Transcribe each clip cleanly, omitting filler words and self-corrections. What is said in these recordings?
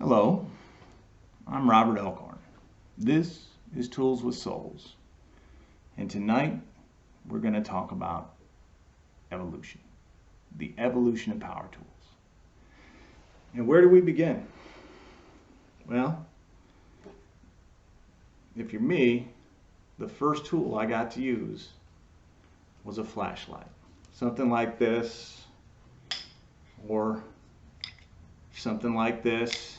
Hello, I'm Robert Elkhorn. This is Tools with Souls. And tonight we're going to talk about evolution, the evolution of power tools. And where do we begin? Well, if you're me, the first tool I got to use was a flashlight. Something like this, or something like this.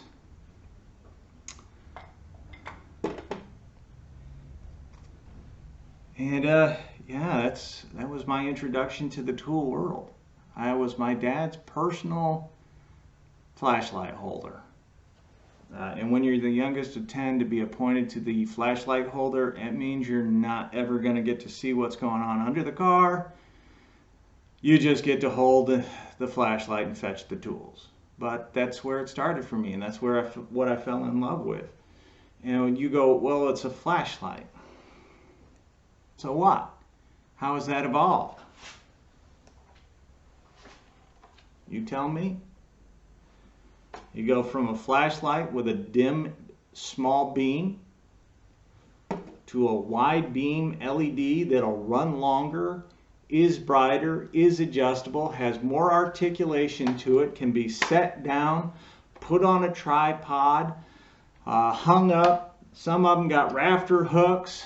And yeah, that was my introduction to the tool world. I was my dad's personal flashlight holder. And when you're the youngest of 10 to be appointed to the flashlight holder, it means you're not ever going to get to see what's going on under the car. You just get to hold the flashlight and fetch the tools. But that's where it started for me, and that's where what I fell in love with. And when you go, well, it's a flashlight. So what? How has that evolved? You tell me. You go from a flashlight with a dim, small beam to a wide beam LED that'll run longer, is brighter, is adjustable, has more articulation to it, can be set down, put on a tripod, hung up. Some of them got rafter hooks.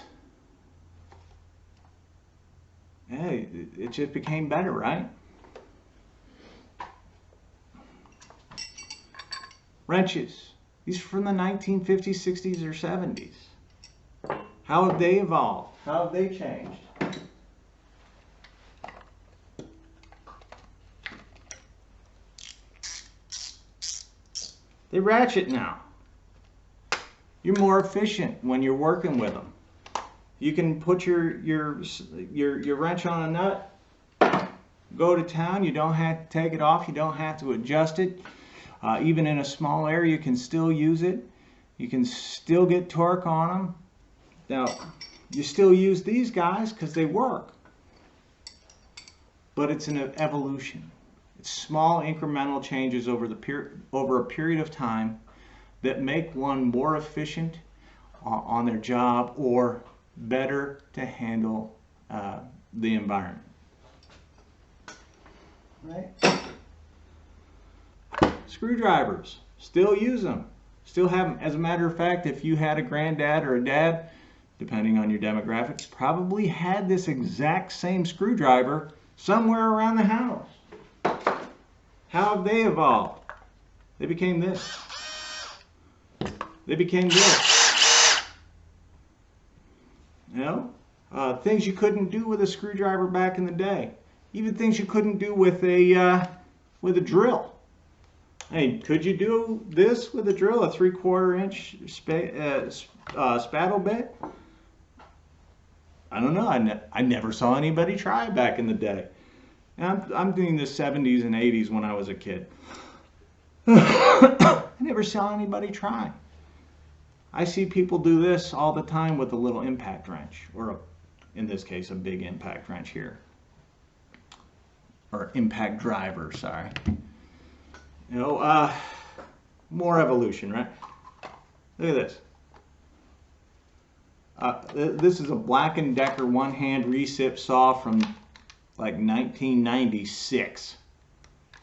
Hey, it just became better, right? Wrenches. These are from the 1950s, 60s, or 70s. How have they evolved? How have they changed? They ratchet now. You're more efficient when you're working with them. You can put your wrench on a nut, go to town. You don't have to take it off. You don't have to adjust it. Even in a small area, you can still use it. You can still get torque on them. Now, you still use these guys because they work. But it's an evolution. It's small incremental changes over a period of time that make one more efficient on their job or better to handle the environment. Right? Screwdrivers, still use them. Still have them. As a matter of fact, if you had a granddad or a dad, depending on your demographics, probably had this exact same screwdriver somewhere around the house. How have they evolved? They became this. They became this. You know, things you couldn't do with a screwdriver back in the day. Even things you couldn't do with a drill. Hey, could you do this with a drill, a 3/4 inch spattle bit? I don't know. I never saw anybody try back in the day. I'm doing the 70s and 80s when I was a kid. I never saw anybody try. I see people do this all the time with a little impact wrench, or in this case, a big impact wrench here. Or impact driver, sorry. You know, more evolution, right? Look at this. This is a Black & Decker one-hand recip saw from like 1996.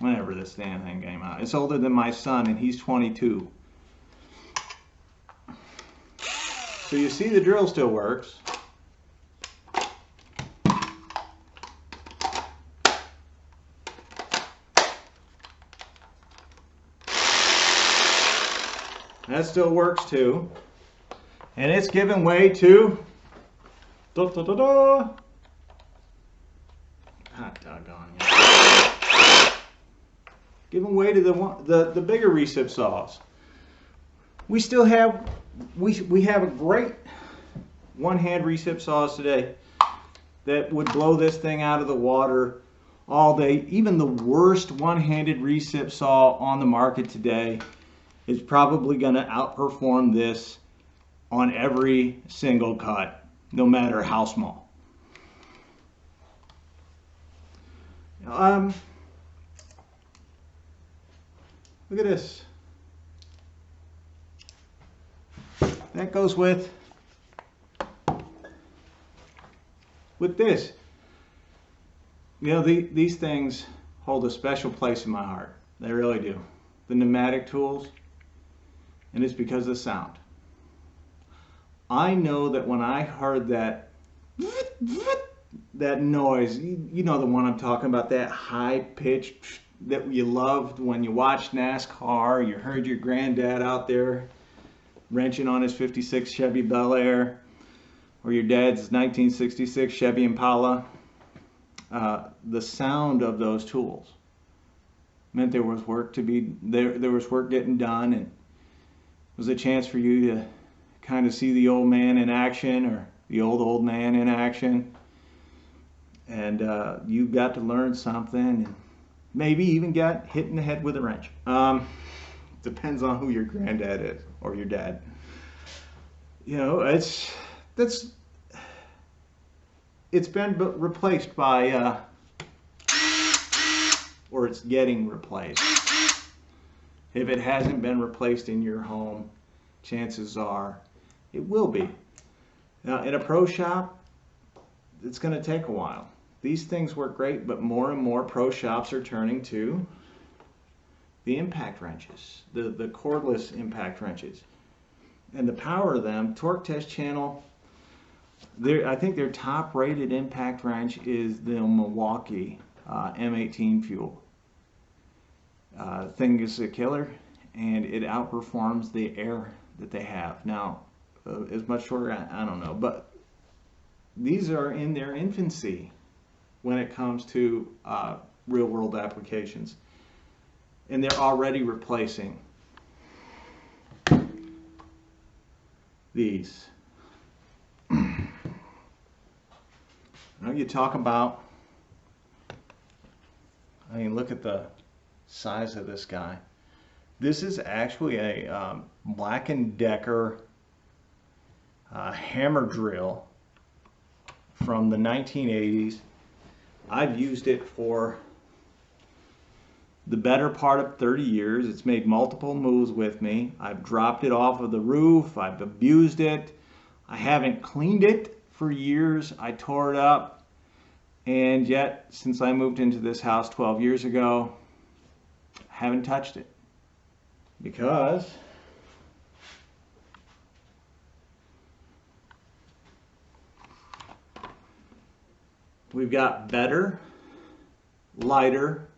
Whenever this damn thing came out. It's older than my son, and he's 22. So you see the drill still works. That still works too. And it's giving way to hot doggone it. Giving way to the bigger recip saws. We still have we have a great one-hand recip saws today that would blow this thing out of the water all day. Even the worst one-handed recip saw on the market today is probably going to outperform this on every single cut, no matter how small. Look at this. that goes with this. You know, these things hold a special place in my heart. They really do. The pneumatic tools, and it's because of the sound. I know that when I heard that noise, you know the one I'm talking about, that high pitch that you loved when you watched NASCAR, you heard your granddad out there wrenching on his 56 Chevy Bel Air, or your dad's 1966 Chevy Impala. The sound of those tools meant there was work to be there was work getting done, and it was a chance for you to kind of see the old man in action, or the old man in action, and you got to learn something, and maybe even got hit in the head with a wrench. Depends on who your granddad is, or your dad. You know, it's been replaced by or it's getting replaced. If it hasn't been replaced in your home, chances are it will be. Now, in a pro shop, it's going to take a while. These things work great, but more and more pro shops are turning to the impact wrenches, the cordless impact wrenches. And the power of them, Torque Test Channel, I think their top rated impact wrench is the Milwaukee M18 Fuel. Thing is a killer, and it outperforms the air that they have. Now, as much shorter, I don't know, but these are in their infancy when it comes to real world applications. And they're already replacing these. Now you talk about, I mean, look at the size of this guy. This is actually a Black & Decker hammer drill from the 1980s. I've used it for the better part of 30 years. It's made multiple moves with me. I've dropped it off of the roof. I've abused it. I haven't cleaned it for years. I tore it up. And yet, since I moved into this house 12 years ago, I haven't touched it. Because we've got better, lighter,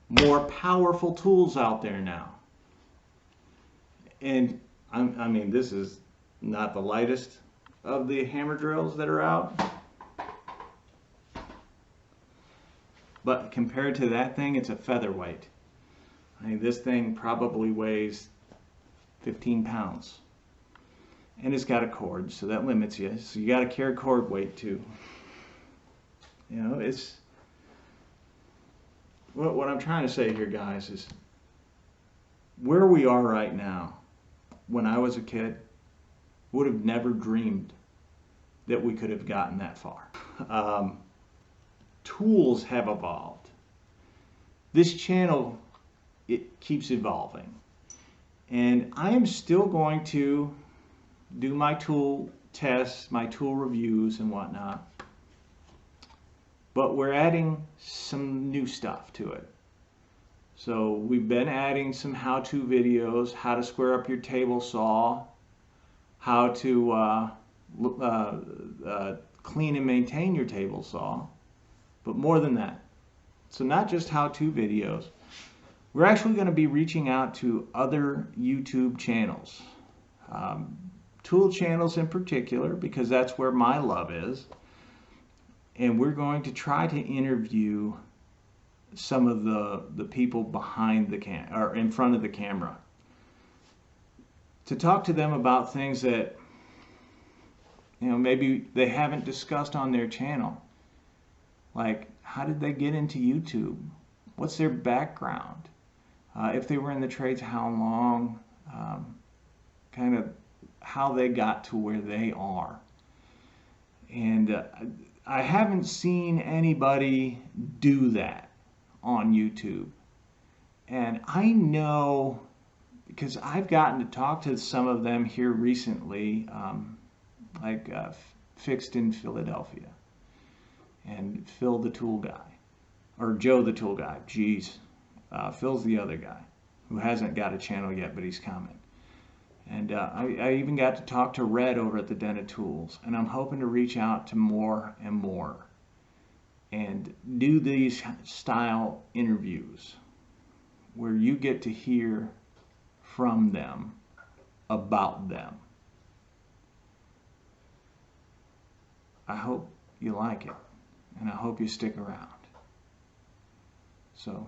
more powerful tools out there now. And I mean, this is not the lightest of the hammer drills that are out. But compared to that thing, it's a featherweight. I mean, this thing probably weighs 15 pounds. And it's got a cord, so that limits you. So you got to carry cord weight too. You know, it's... What I'm trying to say here, guys, is where we are right now, when I was a kid, would have never dreamed that we could have gotten that far. Tools have evolved. This channel, it keeps evolving. And I am still going to do my tool tests, my tool reviews and whatnot. But we're adding some new stuff to it. So we've been adding some how-to videos, how to square up your table saw, how to clean and maintain your table saw, but more than that. So not just how-to videos. We're actually going to be reaching out to other YouTube channels, tool channels in particular, because that's where my love is. And we're going to try to interview some of the people behind the or in front of the camera, to talk to them about things that, you know, maybe they haven't discussed on their channel. Like, how did they get into YouTube? What's their background? If they were in the trades, how long? Kind of how they got to where they are. And I haven't seen anybody do that on YouTube. And I know, because I've gotten to talk to some of them here recently, like Fixed in Philadelphia, and Phil the tool guy, or Joe the tool guy. Geez, Phil's the other guy who hasn't got a channel yet, but he's coming. And I even got to talk to Red over at the Den of Tools, and I'm hoping to reach out to more and more and do these style interviews where you get to hear from them about them. I hope you like it, and I hope you stick around. So